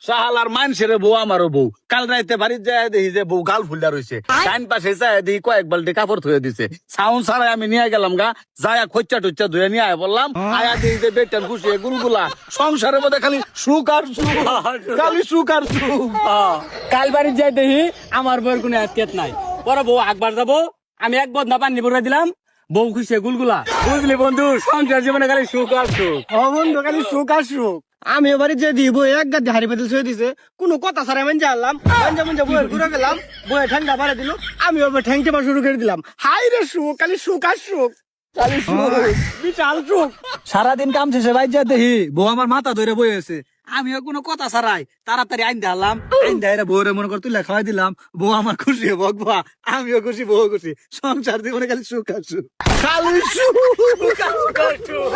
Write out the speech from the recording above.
শাহালার মানুষের বউ আমারও বউ কাল রাইতে বাড়ির যায় দেখি যে বউ গাল ফুললা রয়েছে ডাইন পাশে যায় দেখি কয়েক বালতি কাপড় ধুয়ে দিছে সাউন্ড ছাড়াই আমি নিয়ে গেলাম গা যায়া খোঁচা টুচ্চা ধুয়ে নিয়ে আয় বললাম আয়া দেখি যে বেটার খুশি গুলগুলা সংসারের মধ্যে খালি সুখ আর সুখ খালি সুখ আর সুখ। কাল বাড়ির যাই দেখি আমার বউয়ের কোনো আত্মীয়ত নাই পরে বউ আকবার যাবো আমি এক বদনা পানি ভরে দিলাম বউ খুশি গুলগুলা বুঝলি বন্ধু সংসার জীবনে খালি সুখ আর সুখ। বন্ধু খালি সুখ আর সুখ। আমি এবারে যে দিব এক গাদি হাড়ি পেতে শুয়ে দিছে কোনো কথা ছাড়া আমি জানলাম বইয়ের ঘুরে গেলাম বইয়ে ঠান্ডা বাড়ে দিল আমি ওর ঠ্যাং টেপা শুরু করে দিলাম হাই রে সুখ খালি সুখ আর সুখ খালি সুখ বিশাল সুখ। সারাদিন কাম শেষে বাইর যায় দেখি বউ আমার মাথা ধরে বয়ে আছে আমিও কোনো কথা ছাড়াই তাড়াতাড়ি আইন দিলাম আইন দেয় বউরে মনে কর তুই খাওয়াই দিলাম বউ আমার খুশি বকবা আমিও খুশি বউ খুশি সংসার জীবনে খালি সুখ আর সুখ খালি সুখ আর সুখ।